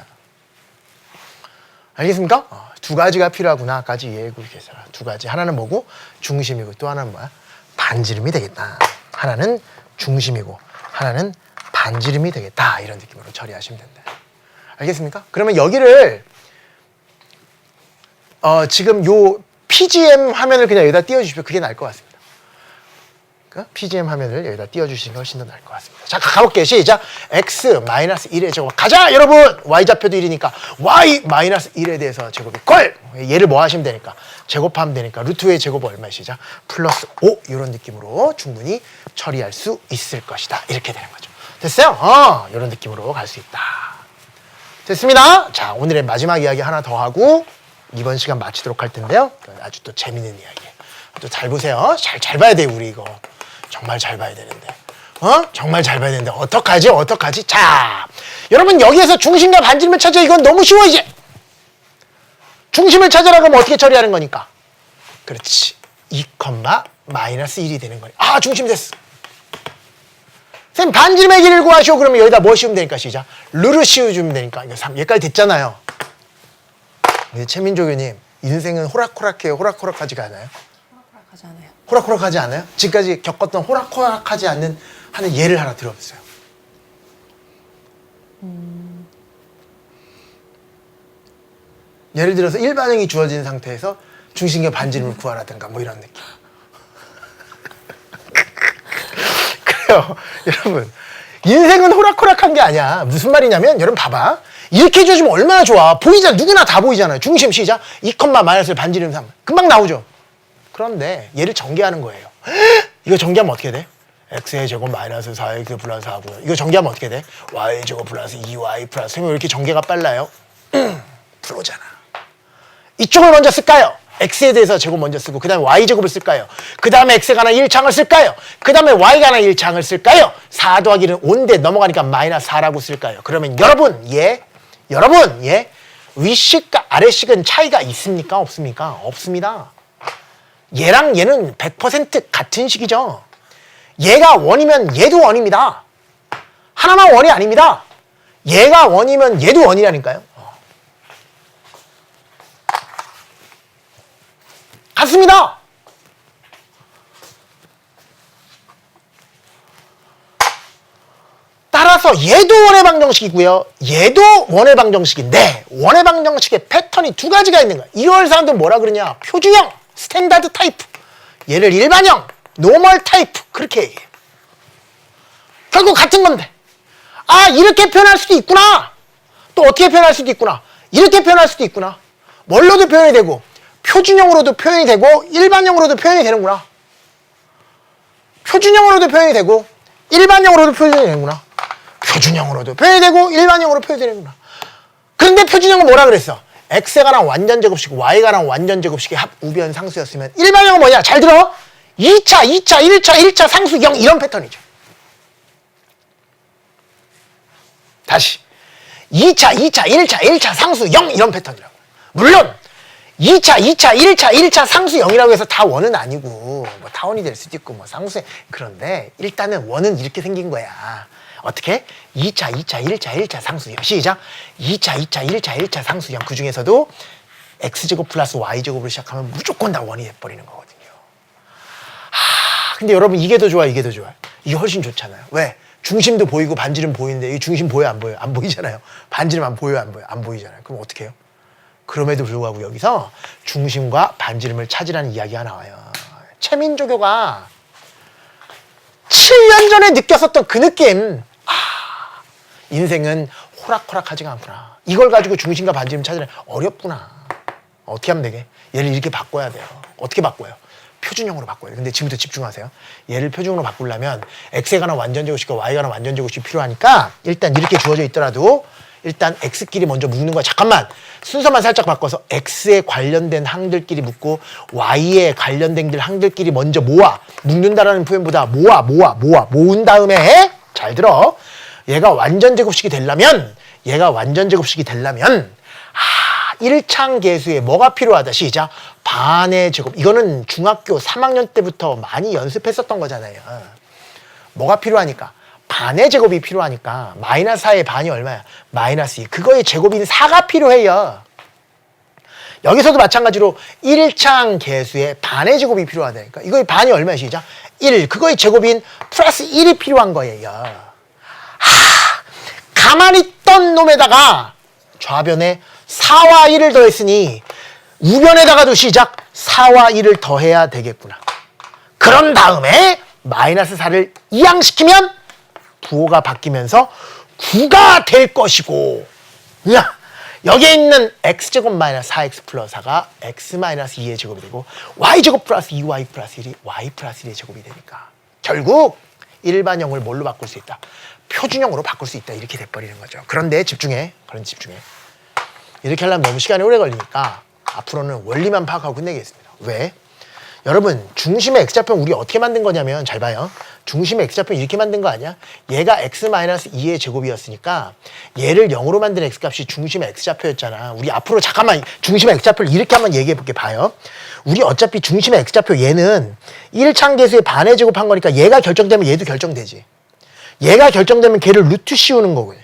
알겠습니까? 2가지가 필요하구나까지 이해하고 계셔라. 2가지. 하나는 뭐고? 중심이고 또 하나는 뭐야? 반지름이 되겠다. 하나는 중심이고 하나는 반지름이 되겠다. 이런 느낌으로 처리하시면 된다. 알겠습니까? 그러면 여기를 지금 요 PGM 화면을 그냥 여기다 띄워주시면 그게 나을 것 같습니다. PGM 화면을 여기다 띄워주시는 게 훨씬 더 나을 것 같습니다. 자, 가볼게요. 시작. x-1의 제곱. 가자, 여러분! y좌표도 1이니까 y-1에 대해서 제곱이 꼴! 얘를 뭐 하시면 되니까? 제곱하면 되니까 루트의 제곱 얼마 시작? 플러스 5. 이런 느낌으로 충분히 처리할 수 있을 것이다. 이렇게 되는 거죠. 됐어요? 이런 느낌으로 갈 수 있다. 됐습니다. 자, 오늘의 마지막 이야기 하나 더 하고 이번 시간 마치도록 할 텐데요. 아주 또 재밌는 이야기. 또 잘 보세요. 잘 봐야 돼요, 우리 이거. 정말 잘 봐야 되는데. 정말 잘 봐야 되는데 어떡하지? 자, 여러분 여기에서 중심과 반지름을 찾아. 이건 너무 쉬워 이제. 중심을 찾으라고 하면 어떻게 처리하는 거니까? 그렇지. 2, 마이너스 1이 되는 거니. 아, 중심 됐어. 선생님 반지름의 길이를 구하시오. 그러면 여기다 뭐 씌우면 되니까 시작. 르를 씌워주면 되니까. 이거 3. 여기까지 됐잖아요. 최민조 교님, 인생은 호락호락해요? 호락호락하지가 않아요? 호락호락하지 않아요. 호락호락하지 않아요? 지금까지 겪었던 호락호락하지 않는 하는 예를 하나 들어보세요. 예를 들어서 일반형이 주어진 상태에서 중심과 반지름을 구하라든가 뭐 이런 느낌. 그래요. 여러분, 인생은 호락호락한 게 아니야. 무슨 말이냐면 여러분 봐봐. 이렇게 해주면 얼마나 좋아. 보이잖아. 누구나 다 보이잖아요. 중심 시작. 2, 마이너스 반지름 3. 금방 나오죠. 그런데 얘를 전개하는 거예요. 이거 전개하면 어떻게 돼? x의 제곱 마이너스 4x 플러스 4고요. 이거 전개하면 어떻게 돼? y 제곱 플러스 2y 플러스 3. 왜 이렇게 전개가 빨라요? 프로잖아. 이쪽을 먼저 쓸까요? x에 대해서 제곱 먼저 쓰고 그 다음에 y제곱을 쓸까요? 그 다음에 x에 관한 1창을 쓸까요? 그 다음에 y에 관한 1창을 쓸까요? 4 더하기는 5인데 넘어가니까 마이너스 4라고 쓸까요? 그러면 여러분 위식과 아래식은 차이가 있습니까? 없습니까? 없습니다. 얘랑 얘는 100% 같은 식이죠. 얘가 원이면 얘도 원입니다. 하나만 원이 아닙니다. 얘가 원이면 얘도 원이라니까요. 같습니다. 따라서 얘도 원의 방정식이고요. 얘도 원의 방정식인데 원의 방정식의 패턴이 두 가지가 있는 거야. 이걸 사람들은 뭐라 그러냐? 표준형, 스탠다드 타입. 얘를 일반형, 노멀 타입. 그렇게 얘기해. 결국 같은 건데. 아, 이렇게 표현할 수도 있구나. 또 어떻게 표현할 수도 있구나. 이렇게 표현할 수도 있구나. 뭘로도 표현이 되고 표준형으로도 표현이 되고 일반형으로도 표현이 되는구나. 표준형으로도 표현이 되고 일반형으로도 표현이 되는구나. 표준형으로도 표현이 되고 일반형으로 표현이 되는구나. 그런데 표준형은 뭐라 그랬어? x에 관한 완전 제곱식, y에 관한 완전 제곱식의 합 우변 상수였으면 일반형은 뭐냐? 잘 들어. 2차, 1차 상수 0 이런 패턴이죠. 다시 2차, 1차 상수 0 이런 패턴이라고. 물론 2차, 1차 상수 0이라고 해서 다 원은 아니고 뭐 타원이 될 수도 있고 뭐 상수에 그런데 일단은 원은 이렇게 생긴 거야. 어떻게? 2차, 1차 상수 0. 시작. 2차, 1차 상수 0. 그 중에서도 x제곱 플러스 y제곱으로 시작하면 무조건 다 원이 돼버리는 거거든요. 근데 여러분 이게 더 좋아, 이게 더 좋아요. 이게 훨씬 좋잖아요. 왜? 중심도 보이고 반지름 보이는데 이 중심 보여 안 보여? 안 보이잖아요. 반지름 안 보여 안 보여? 안 보이잖아요. 그럼 어떻게 해요? 그럼에도 불구하고 여기서 중심과 반지름을 찾으라는 이야기가 나와요. 최민조교가 7년 전에 느꼈었던 그 느낌. 인생은 호락호락하지가 않구나. 이걸 가지고 중심과 반지름 찾으라 어렵구나. 어떻게 하면 되게? 얘를 이렇게 바꿔야 돼요. 어떻게 바꿔요? 표준형으로 바꿔요. 근데 지금부터 집중하세요. 얘를 표준형으로 바꾸려면 x에 관한 완전제곱식과 y에 관한 완전제곱식이 필요하니까 일단 이렇게 주어져 있더라도 일단 x끼리 먼저 묶는 거야. 잠깐만. 순서만 살짝 바꿔서 x에 관련된 항들끼리 묶고 y에 관련된 항들끼리 먼저 모아. 묶는다라는 표현보다 모은 다음에 잘 들어. 얘가 완전제곱식이 되려면 1창 계수에 뭐가 필요하다. 시작. 반의 제곱. 이거는 중학교 3학년 때부터 많이 연습했었던 거잖아요. 뭐가 필요하니까? 반의 제곱이 필요하니까 마이너스 4의 반이 얼마야? 마이너스 2. 그거의 제곱인 4가 필요해요. 여기서도 마찬가지로 1창 계수에 반의 제곱이 필요하다니까. 이거의 반이 얼마야? 시작. 1. 그거의 제곱인 플러스 1이 필요한 거예요. 가만히 있던 놈에다가 좌변에 4와 1을 더했으니 우변에다가도 시작. 4와 1을 더해야 되겠구나. 그런 다음에 마이너스 4를 이항시키면 부호가 바뀌면서 9가 될 것이고, 여기에 있는 x제곱 마이너스 4x 플러스 4가 x 마이너스 2의 제곱이 되고 y제곱 플러스 2y 플러스 1이 y 플러스 1의 제곱이 되니까 결국 일반형을 뭘로 바꿀 수 있다? 표준형으로 바꿀 수 있다. 이렇게 돼버리는 거죠. 그런데 집중해. 이렇게 하려면 너무 시간이 오래 걸리니까 앞으로는 원리만 파악하고 끝내겠습니다. 왜? 여러분 중심의 x좌표는 우리 어떻게 만든 거냐면 잘 봐요. 중심의 x좌표는 이렇게 만든 거 아니야? 얘가 x-2의 제곱이었으니까 얘를 0으로 만든 x값이 중심의 x좌표였잖아. 우리 앞으로 잠깐만 중심의 x좌표를 이렇게 한번 얘기해 볼게. 봐요. 우리 어차피 중심의 x좌표 얘는 1창 계수의 반의 제곱한 거니까 얘가 결정되면 얘도 결정되지. 얘가 결정되면 걔를 루트 씌우는 거고요.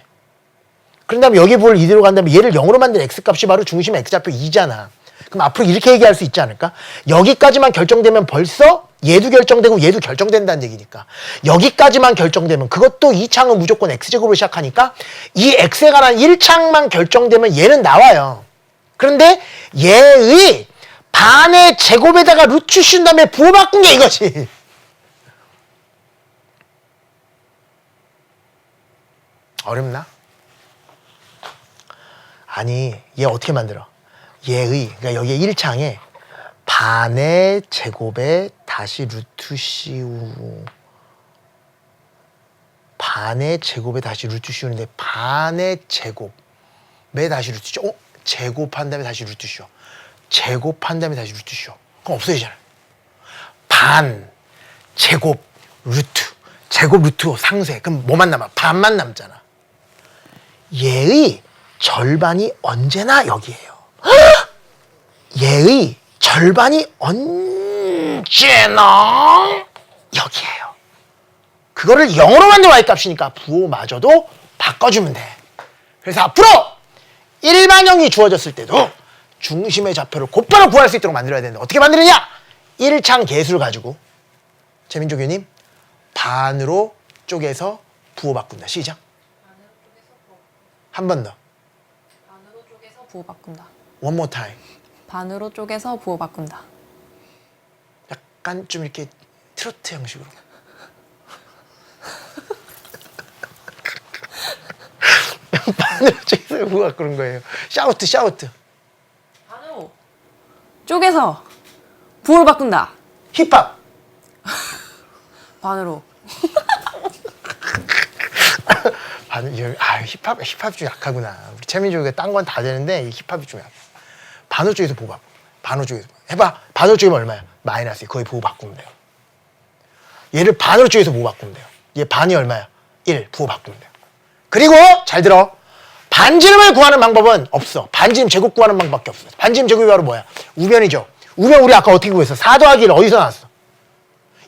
그런 다음에 여기 부호를 이대로 간 다음에 얘를 0으로 만든 x값이 바로 중심의 x좌표 2잖아. 그럼 앞으로 이렇게 얘기할 수 있지 않을까? 여기까지만 결정되면 벌써 얘도 결정되고 얘도 결정된다는 얘기니까. 여기까지만 결정되면 그것도 2창은 무조건 x제곱으로 시작하니까 이 x에 관한 1창만 결정되면 얘는 나와요. 그런데 얘의 반의 제곱에다가 루트 씌운 다음에 부호 바꾼 게 이거지. 어렵나? 아니 얘 어떻게 만들어? 얘의 그러니까 여기에 1창에 반의 제곱에 다시 루트 씌우고 반의 제곱에 다시 루트 씌우는데 반의 제곱에 다시 루트 씌워. 제곱한 다음에 다시 루트 씌워. 제곱한 다음에 다시 루트 씌워. 그럼 없어지잖아. 반 제곱 루트 제곱 루트 상쇄. 그럼 뭐만 남아? 반만 남잖아. 얘의 절반이 언제나 여기에요. 얘의 절반이 언제나 여기에요. 그거를 0으로 만든 y값이니까 부호마저도 바꿔주면 돼. 그래서 앞으로 일반형이 주어졌을 때도 중심의 좌표를 곧바로 구할 수 있도록 만들어야 되는데 어떻게 만드느냐? 1창 계수를 가지고 최민조 교님 반으로 쪼개서 부호 바꾼다. 시작. 한 번 더. 반으로 쪼개서 부호 바꾼다. One more time. 반으로 쪼개서 부호 바꾼다. 약간 좀 이렇게 트로트 형식으로. 반으로 쪼개서 부호 바꾸는 거예요. 샤우트 샤우트. 반으로 쪼개서 부호를 바꾼다. 힙합. 반으로. 힙합이 좀 약하구나. 우리 최민조가 딴 건 다 되는데 이 힙합이 좀 약해. 반호 쪽에서 부호 바꿔. 반호 쪽에서 해봐. 반호 쪽이면 얼마야? 마이너스. 거의 부호 바꾸면 돼요. 얘를 반으로 쪽에서 부호 바꾸면 돼요. 얘 반이 얼마야? 1. 부호 바꾸면 돼요. 그리고 잘 들어. 반지름을 구하는 방법은 없어. 반지름 제곱 구하는 방법밖에 없어. 반지름 제곱이 바로 뭐야? 우변이죠. 우변 우리 아까 어떻게 구했어? 4 더하기 1 어디서 나왔어?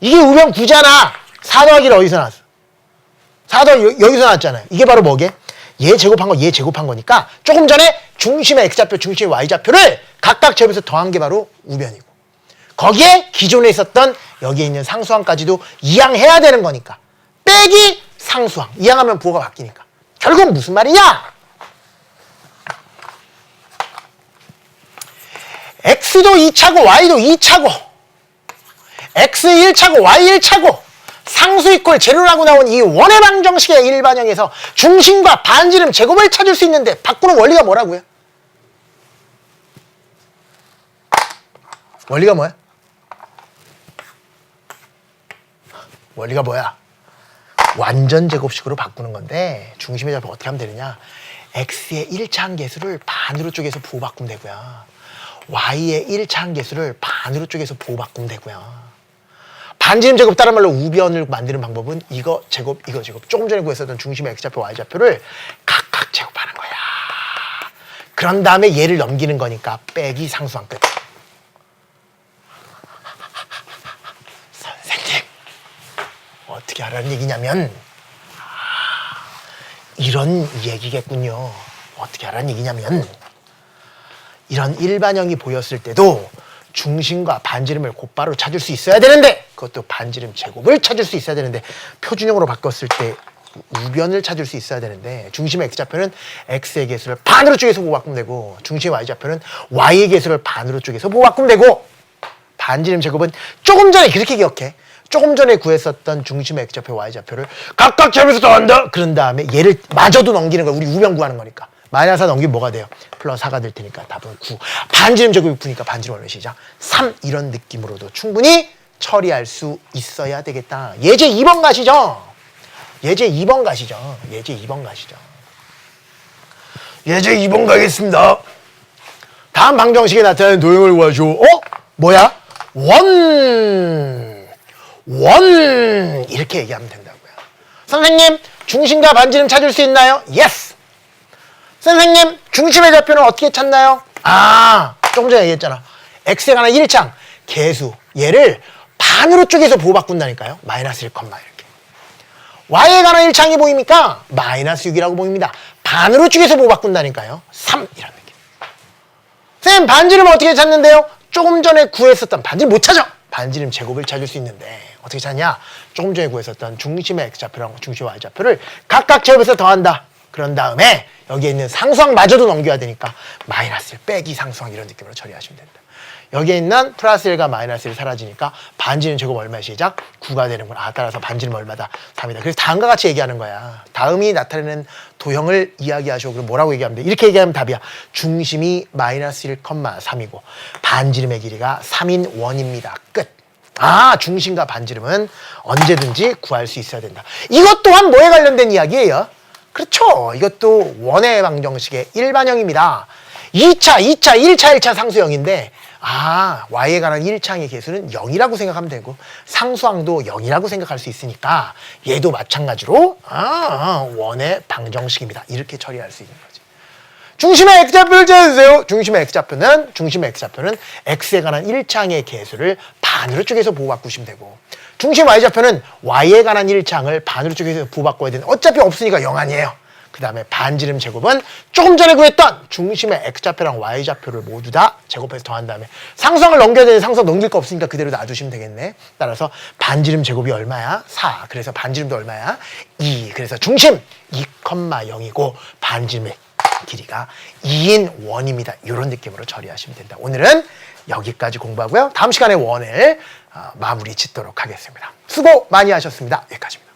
이게 우변 9잖아. 4 더하기 1 어디서 나왔어? 4 더하기 여기서 나왔잖아요. 이게 바로 뭐게? 얘 제곱한 거 얘 제곱한 거니까 조금 전에 중심의 x좌표 중심의 y좌표를 각각 제곱해서 더한 게 바로 우변이고 거기에 기존에 있었던 여기에 있는 상수항까지도 이항해야 되는 거니까 빼기 상수항 이항하면 부호가 바뀌니까 결국 무슨 말이냐? x도 2차고 y도 2차고 x 1차고 y 1차고 상수 이꼴 제로라고 나온 이 원의 방정식의 일반형에서 중심과 반지름 제곱을 찾을 수 있는데 바꾸는 원리가 뭐라고요? 원리가 뭐야? 원리가 뭐야? 완전 제곱식으로 바꾸는 건데 중심의 좌표 어떻게 하면 되느냐? x의 1차항 계수를 반으로 쪼개서 부호 바꾸면 되고요. y의 1차항 계수를 반으로 쪼개서 부호 바꾸면 되고요. 반지름 제곱 다른 말로 우변을 만드는 방법은 이거 제곱 이거 제곱 조금 전에 구했었던 중심의 x좌표 y좌표를 각각 제곱하는 거야. 그런 다음에 얘를 넘기는 거니까 빼기 상수항 끝. 선생님 어떻게 하라는 얘기냐면 이런 얘기겠군요. 어떻게 하라는 얘기냐면 이런 일반형이 보였을 때도 중심과 반지름을 곧바로 찾을 수 있어야 되는데 그것도 반지름 제곱을 찾을 수 있어야 되는데 표준형으로 바꿨을 때 우변을 찾을 수 있어야 되는데 중심의 x좌표는 x의 개수를 반으로 쪼개서 부호 바꾸면 되고 중심의 y좌표는 y의 개수를 반으로 쪼개서 부호 바꾸면 되고 반지름 제곱은 조금 전에 그렇게 기억해. 조금 전에 구했었던 중심의 x좌표 y좌표를 각각 제곱해서 더한다. 그런 다음에 얘를 마저도 넘기는 거야. 우리 우변 구하는 거니까. 마이너스 4 넘기면 뭐가 돼요? 플러스 4가 될 테니까 답은 9. 반지름 제곱이 9니까 반지름 얼마 시작? 3. 이런 느낌으로도 충분히 처리할 수 있어야 되겠다. 예제 2번 가시죠. 예제 2번 가시죠. 예제 2번 가시죠. 예제 2번 가겠습니다. 다음 방정식에 나타나는 도형을 구하죠. 뭐야? 원 이렇게 얘기하면 된다고요. 선생님, 중심과 반지름 찾을 수 있나요? Yes. 선생님, 중심의 좌표는 어떻게 찾나요? 조금 전에 얘기했잖아. x에 관한 1창 계수 얘를 반으로 쪼개서 부호 바꾼다니까요. 마이너스 1, 이렇게. y에 관한 1창이 보입니까? 마이너스 6이라고 보입니다. 반으로 쪼개서 부호 바꾼다니까요. 3이라는 느낌. 선생님, 반지름 어떻게 찾는데요? 조금 전에 구했었던 반지름 못 찾아. 반지름 제곱을 찾을 수 있는데 어떻게 찾냐? 조금 전에 구했었던 중심의 x좌표랑 중심의 y좌표를 각각 제곱해서 더한다. 그런 다음에 여기에 있는 상수항마저도 넘겨야 되니까 마이너스 1 빼기 상수항 이런 느낌으로 처리하시면 된다. 여기에 있는 플러스 1과 마이너스 1 사라지니까 반지름 제곱 얼마 시작? 9가 되는구나. 따라서 반지름 얼마다? 3이다. 그래서 다음과 같이 얘기하는 거야. 다음이 나타내는 도형을 이야기하시고 그럼 뭐라고 얘기하면 돼? 이렇게 얘기하면 답이야. 중심이 마이너스 1, 3이고 반지름의 길이가 3인 원입니다. 끝. 중심과 반지름은 언제든지 구할 수 있어야 된다. 이것 또한 뭐에 관련된 이야기예요? 그렇죠. 이것도 원의 방정식의 일반형입니다. 2차, 1차 상수형인데 y에 관한 1창의 개수는 0이라고 생각하면 되고 상수항도 0이라고 생각할 수 있으니까 얘도 마찬가지로 원의 방정식입니다. 이렇게 처리할 수 있는 거지. 중심의 x좌표를 찾아주세요. 중심의 x좌표는 x에 관한 1창의 개수를 반으로 쪼개서 부호 바꾸시면 되고 중심 y좌표는 y에 관한 1창을 반으로 쪼개서 부호 바꿔야 되는 어차피 없으니까 0 아니에요. 그 다음에 반지름 제곱은 조금 전에 구했던 중심의 x좌표랑 y좌표를 모두 다 제곱해서 더한 다음에 상수항을 넘겨야 되는 상수항 넘길 거 없으니까 그대로 놔두시면 되겠네. 따라서 반지름 제곱이 얼마야? 4. 그래서 반지름도 얼마야? 2. 그래서 중심 2,0이고 반지름의 길이가 2인 원입니다. 이런 느낌으로 처리하시면 된다. 오늘은 여기까지 공부하고요. 다음 시간에 원을 마무리 짓도록 하겠습니다. 수고 많이 하셨습니다. 여기까지입니다.